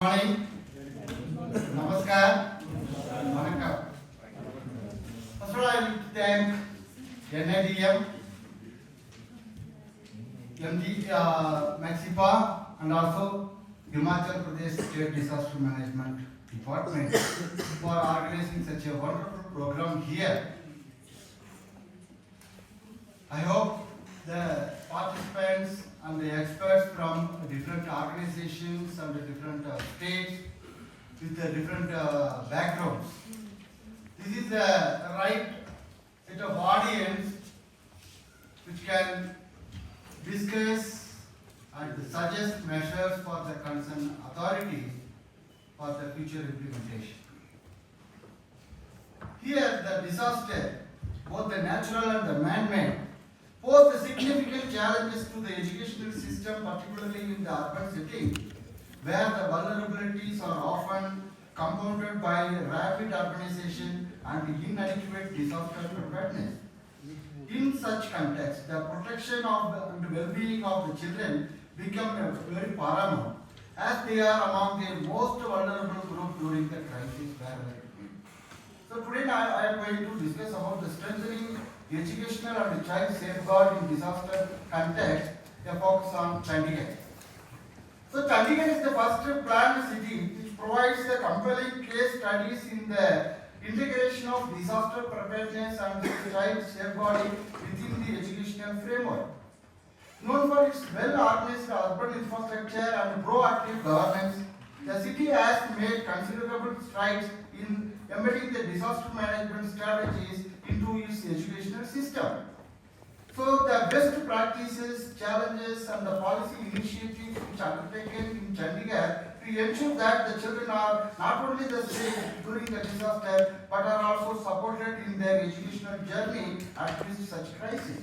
Morning. Namaskar. Vanakkam. First of all, I will thank NIDM, Mexipa, and also Himachal Pradesh State Disaster Management Department for organizing such a wonderful program here. I hope the participants and the experts from different organizations and the different states with the different backgrounds. This is the right set of audience which can discuss and suggest measures for the concerned authorities for the future implementation. Here the disaster, both the natural and the man-made, pose the significant challenges to the educational system, particularly in the urban setting, where the vulnerabilities are often compounded by rapid urbanization and inadequate disaster preparedness. In such context, the protection of and well-being of the children become very paramount, as they are among the most vulnerable group during the crisis wherever it may. So today I am going to discuss about the strengthening educational and child safeguard in disaster context, a focus on Chandigarh. So Chandigarh is the first planned city which provides the compelling case studies in the integration of disaster preparedness and child safeguarding within the educational framework. Known for its well-organized urban infrastructure and proactive governance, the city has made considerable strides in embedding the disaster management strategies into its educational system. So the best practices, challenges and the policy initiatives which are undertaken in Chandigarh to ensure that the children are not only the safe during the disaster but are also supported in their educational journey amidst such crisis.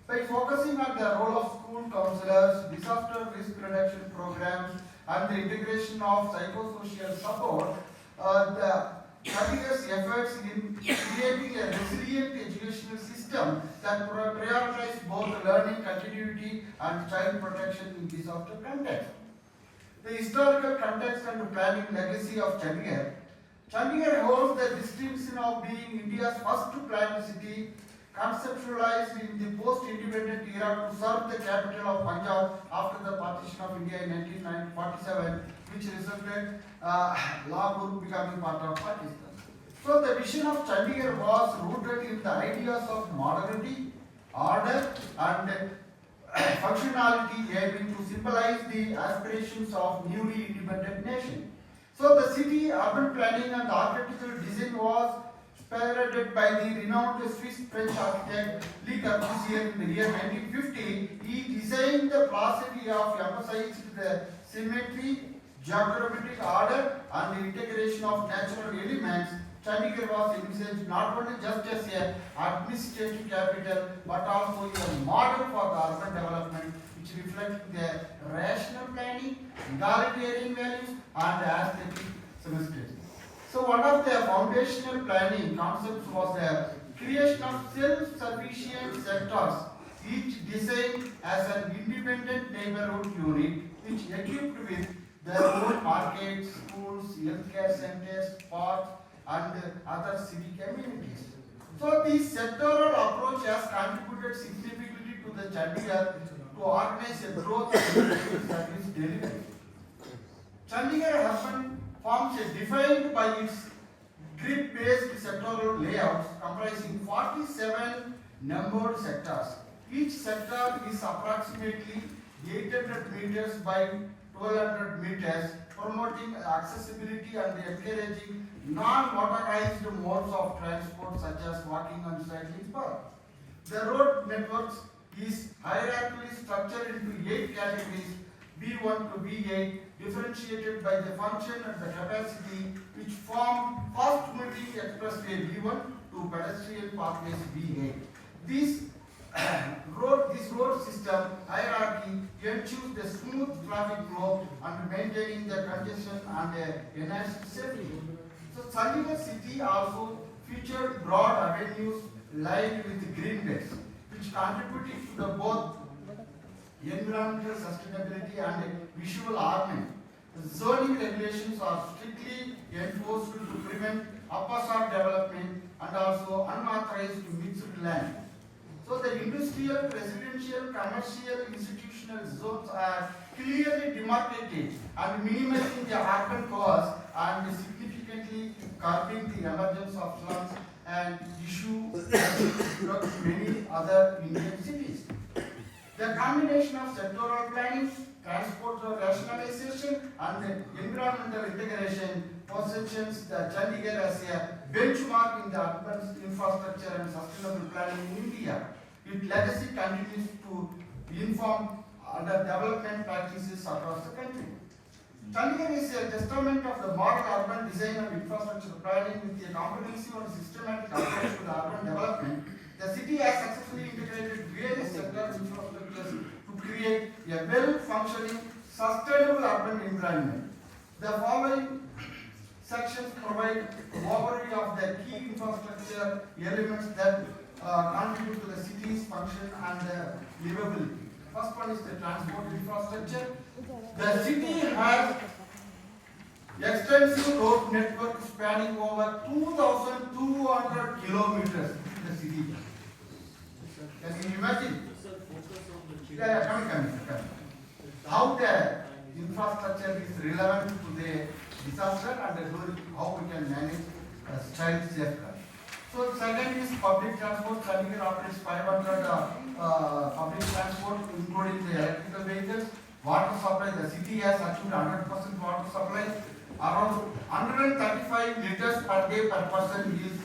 By focusing on the role of school counselors, disaster risk reduction programs and the integration of psychosocial support, the Chandigarh's efforts in creating a resilient educational system that prioritizes both learning continuity and child protection in disaster context. The historical context and planning legacy of Chandigarh. Chandigarh holds the distinction of being India's first planned city, conceptualized in the post-independent era to serve the capital of Punjab after the partition of India in 1947, which resulted Lahore becoming part of Pakistan. So the vision of Chandigarh was rooted in the ideas of modernity, order and functionality, aiming to symbolize the aspirations of newly independent nation. So the city urban planning and architectural design was spearheaded by the renowned Swiss-French architect Le Corbusier in the year 1950. He designed the philosophy of emphasized the symmetry, geographic order and the integration of natural elements. Chandigarh was envisaged not only just as an administrative capital but also a model for the urban development which reflects the rational planning, egalitarian values and aesthetic symmetry. So one of the foundational planning concepts was the creation of self-sufficient sectors, each designed as an independent neighborhood unit which equipped with their own markets, schools, healthcare centers, parks and other civic amenities. So this sectoral approach has contributed significantly to the Chandigarh to organize a growth and service delivery. Chandigarh urban forms is defined by its grid-based sectoral layouts comprising 47 numbered sectors. Each sector is approximately 800 meters by 1200 meters, promoting accessibility and encouraging non-motorized modes of transport such as walking and cycling paths. The road network is hierarchically structured into 8 categories, B1 to B8, differentiated by the function and the capacity, which form fast-moving expressway B1 to pedestrian pathways B8. This road system hierarchy ensures the smooth traffic flow and maintaining the congestion and enhanced safety. So Chandigarh city also featured broad avenues lined with green belts, which contributed to the both environmental sustainability and visual harmony. Zoning regulations are strictly enforced to prevent upper development and also unauthorized mixed land. So the industrial, residential, commercial, institutional zones are clearly demarcated and minimizing the urban cost and significantly curbing the emergence of slums and issue many other Indian cities. The combination of sectoral planning, transport rationalization and environmental integration positions the Chandigarh as a benchmark in the urban infrastructure and sustainable planning in India. Its legacy continues to inform other development practices across the country. Chandigarh is a testament of the modern urban design and infrastructure planning with a comprehensive and systematic approach to the urban development. The city has successfully integrated various sectors infrastructures to create a well-functioning, sustainable urban environment. The following sections provide an overview of the key infrastructure elements that contribute to the city's function and livability. First one is the transport infrastructure. The city has extensive road network spanning over 2,200 kilometers in the city. Can you imagine? Coming. How the infrastructure is relevant to the disaster and how we can manage child safeguard. So second is public transport. Chandigarh operates 500 public transport, including the electrical vehicles. Water supply, the city has achieved 100% water supply. Around 135 liters per day per person is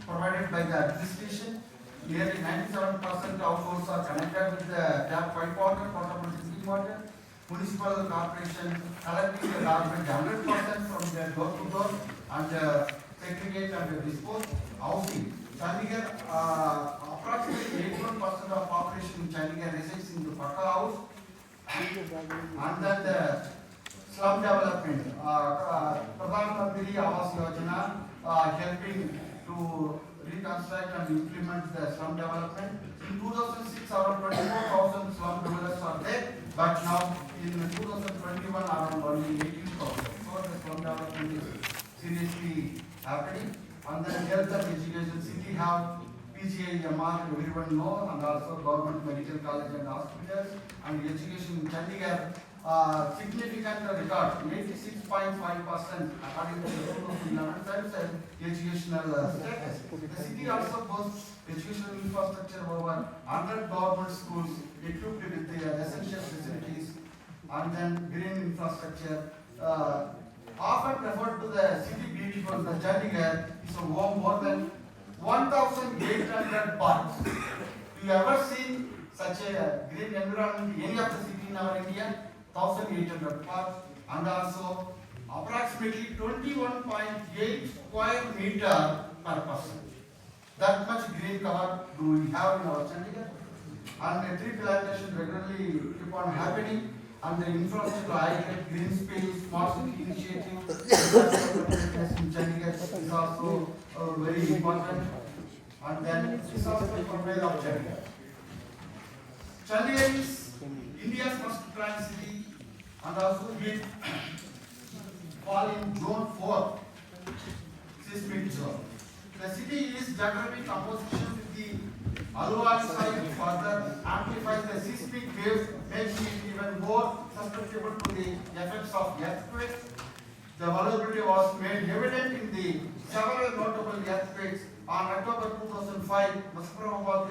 provided by the administration. Nearly 97% households are connected with the tap pipe water, potable drinking water. Municipal corporation collecting the garbage 100% from their door to door and segregate and dispose. Housing. Chandigarh, approximately 81% of population in Chandigarh resides in the Pakka house. And then the slum development. Pradhan Mantri Awas Yojana helping to reconstruct and implement the slum development. In 2006, around 24,000 slum dwellers are there, but now in 2021, around only 18,000. So the slum development is seriously happening. And then health and education, city have PGI, MR, everyone know, and also government medical college and hospitals. And education in Chandigarh, significant record, 86.5% according to the 2011 census educational status. The city also boasts educational infrastructure over 100 government schools equipped with the essential facilities, and then green infrastructure. Often referred to the city beautiful, the Chandigarh is a home more than 1,800 parks. You ever seen such a green environment in any of the city in our India? 1,800 parks, and also approximately 21.8 square meter per person. That much green cover do we have in our Chandigarh? And the tree plantation regularly keep on happening. And the infrastructure, high-tech green space, smart city initiative in Chandigarh is also very important. And then disaster profile of Chandigarh. Chandigarh is India's first planned city and also it fall in zone 4, seismic zone. The city is geographic composition with the alluvial soil further amplifies the seismic waves, making it even more susceptible to the effects of earthquakes. The vulnerability was made evident in the several notable earthquakes. On October 2005, Musprabad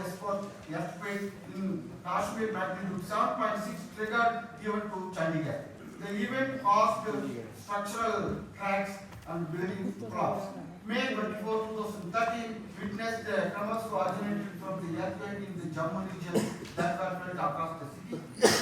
earthquake in Kashmir magnitude 7.6 triggered even to Chandigarh. The event caused structural cracks and building collapse. May 24, 2013 witnessed the tremors originated from the earthquake in the Jammu region that were felt across the city.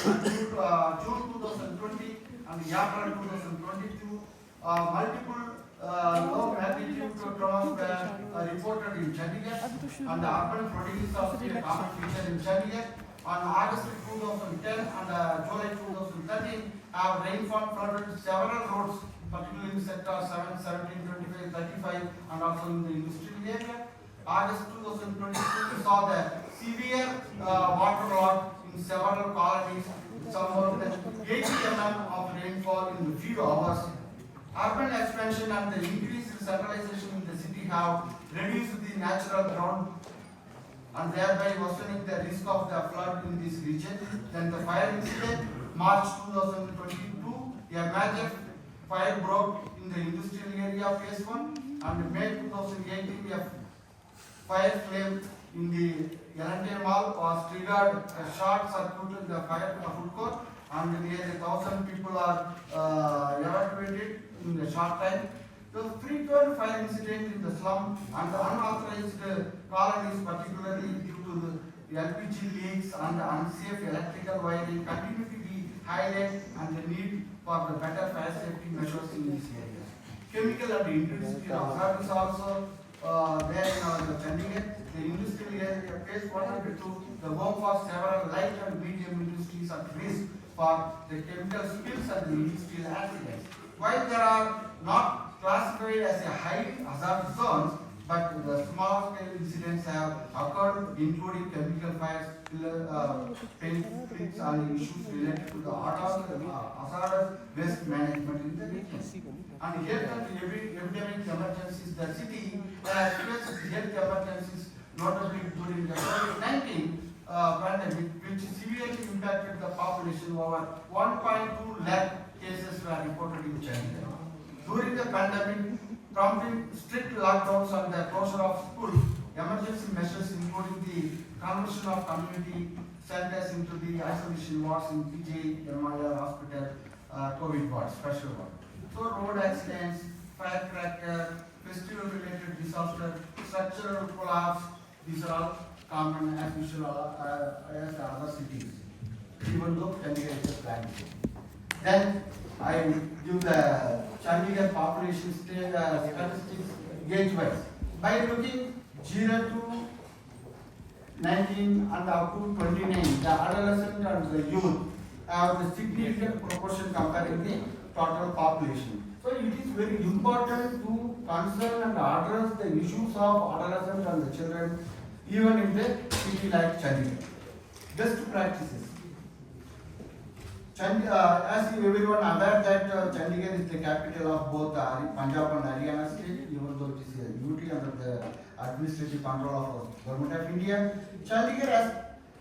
And June 2020 and April 2022, multiple low magnitude tremors were reported in Chandigarh, and the urban flooding is also a common feature in Chandigarh. On August 2010 and July 2013, rainfall flooded several roads, particularly in sector 7, 17, 25, 35, and also in the industrial area. August 2022 saw the severe water loss in several colonies. somewhat 80 mm of rainfall in a few hours. Urban expansion and the increased centralization in the city have reduced the natural ground and thereby worsening the risk of the flood in this region. Then the fire incident, March 2022, a major fire broke in the industrial area phase 1, and May 2018, a fire flame in the L&T mall was triggered a short circuit in the fire food court, and nearly 1,000 people are evacuated in a short time. The frequent fire incidents in the slum and the unauthorized colonies, particularly due to the LPG leaks and the unsafe electrical wiring, continue to be highlighted and the need for the better fire safety measures in these areas. Chemical and industrial hazard is also there in our Chandigarh. The industrial area phase 1 and 2, the home for several light and medium industries at risk for the chemical spills and the industrial accidents. While there are not classified as a high hazard zones, but the small scale incidents have occurred, including chemical fires, paint leaks, and issues related to the hazardous waste management in the region. And health and epidemic emergencies, the city has faced health emergencies, notably during the COVID-19 pandemic, which severely impacted the population. Over 1.2 lakh cases were reported in China. During the pandemic, prompting strict lockdowns and the closure of schools, emergency measures including the conversion of community centers into the isolation wards in PJ, MIR hospital, COVID wards, special ward. So road accidents, firecracker, festival-related disaster, structural collapse, these are all common as usual as other cities, even though Chandigarh is a planned city. Then I give the Chandigarh population statistics age-wise. By looking 0 to 19 and up to 29, the adolescent and the youth have the significant proportion comparing the total population. So it is very important to concern and address the issues of adolescents and the children even in the city like Chandigarh. Best practices. As everyone aware that Chandigarh is the capital of both Punjab and Haryana state, even though it is a unity under the administrative control of Government of India. Chandigarh has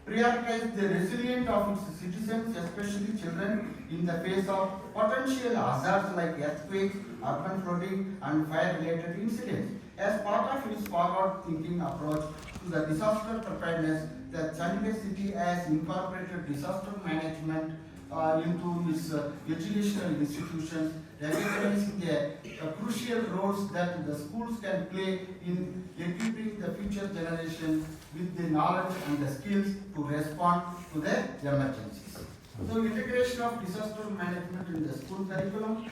prioritized the resilience of its citizens, especially children, in the face of potential hazards like earthquakes, urban flooding, and fire-related incidents. As part of its forward-thinking approach to the disaster preparedness, the Chandigarh city has incorporated disaster management into its educational institutions, recognizing the crucial roles that the schools can play in equipping the future generation with the knowledge and the skills to respond to the emergencies. So, integration of disaster management in the school curriculum,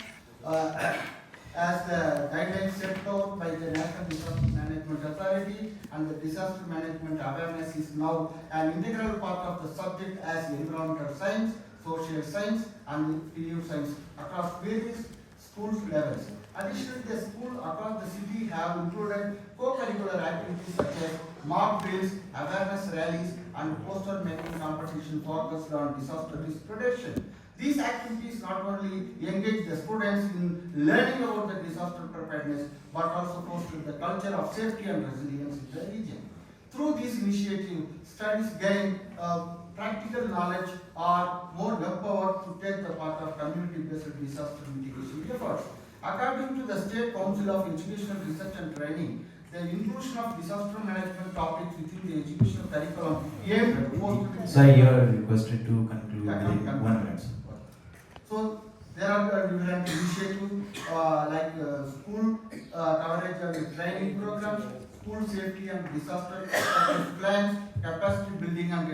as the guidelines set out by the National Disaster Management Authority, and the disaster management awareness is now an integral part of the subject as environmental science, social science, and PU science across various school levels. Additionally, the schools across the city have included co-curricular activities such as mock drills, awareness rallies, and poster making competition focused on disaster risk reduction. These activities not only engage the students in learning about the disaster preparedness, but also foster the culture of safety and resilience in the region. Through this initiative, studies gain practical knowledge are more empowered to take the part of community-based disaster mitigation efforts. According to the State Council of Educational Research and Training, the inclusion of disaster management topics within the educational curriculum aimed at fostering. Sir, you are requested to conclude in 1 minute. So there are different initiatives like school coverage and training programs, school safety and disaster plans, capacity building and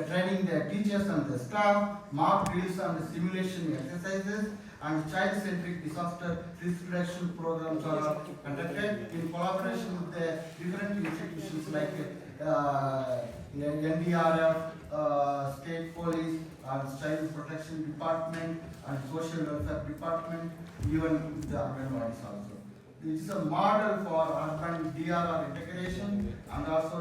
training the teachers and the staff, mock drills and simulation exercises, and child-centric disaster risk reduction programs are conducted in collaboration with the different institutions like NDRR, State Police, and Child Protection Department, and Social Welfare Department, even the Anganwadis also. This is a model for urban DRR integration and also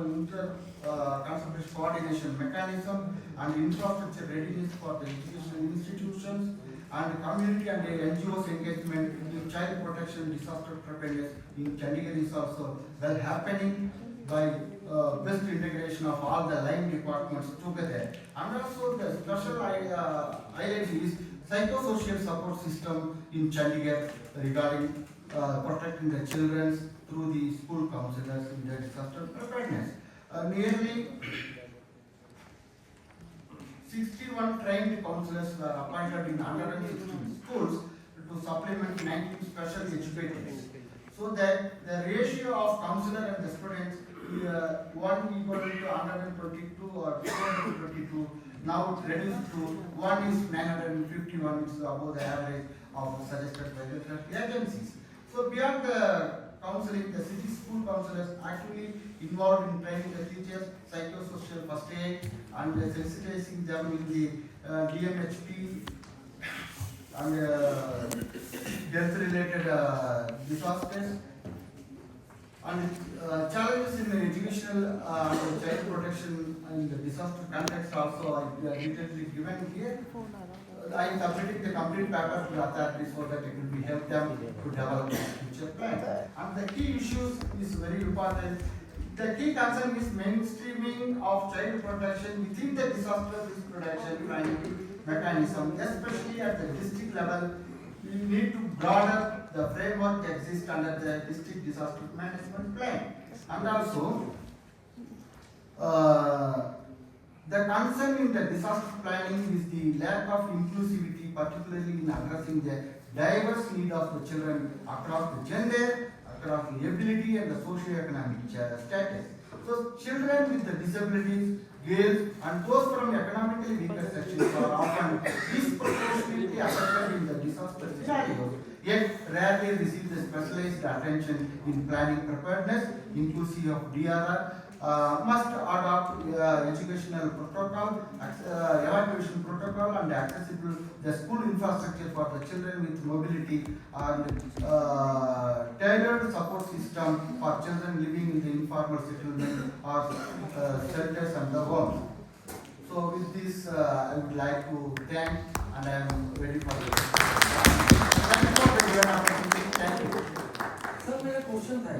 conservation coordination mechanism and infrastructure readiness for the educational institutions and community and NGOs engagement in child protection disaster preparedness in Chandigarh is also well happening by best integration of all the line departments together. And also the special highlight is psychosocial support system in Chandigarh regarding protecting the children through the school counselors in the disaster preparedness. Nearly 61 trained counselors were appointed in 116 schools to supplement 19 special educators. So that the ratio of counselor and the students, one equal to 122 or 222, now it reduced to 1 is 951, which is above the average of suggested by the agencies. So beyond the counseling, the city school counselors actually involved in training the teachers, psychosocial first aid, and sensitizing them in the DMHP and death-related disasters. And challenges in the educational child protection and the disaster context also are detailed given here. I am submitting the complete paper to the authorities so that it will be help them to develop a future plan. And the key issues is very important. The key concern is mainstreaming of child protection within the disaster risk reduction planning mechanism, especially at the district level. We need to broaden the framework that exists under the district disaster management plan. And also, the concern in the disaster planning is the lack of inclusivity, particularly in addressing the diverse needs of the children across the gender, across the ability and the socio-economic status. So children with the disabilities, girls and those from economically weaker sections are often disproportionately affected in the disaster scenarios, yet rarely receive the specialized attention in planning preparedness, inclusive of DRR. Must adopt educational protocol, evacuation protocol and accessible the school infrastructure for the children with mobility and tailored support system for children living in the informal settlement or shelters and the homes. So with this I would like to thank and I am ready for the Thank you for the given opportunity. Thank you. Sir मेरा question था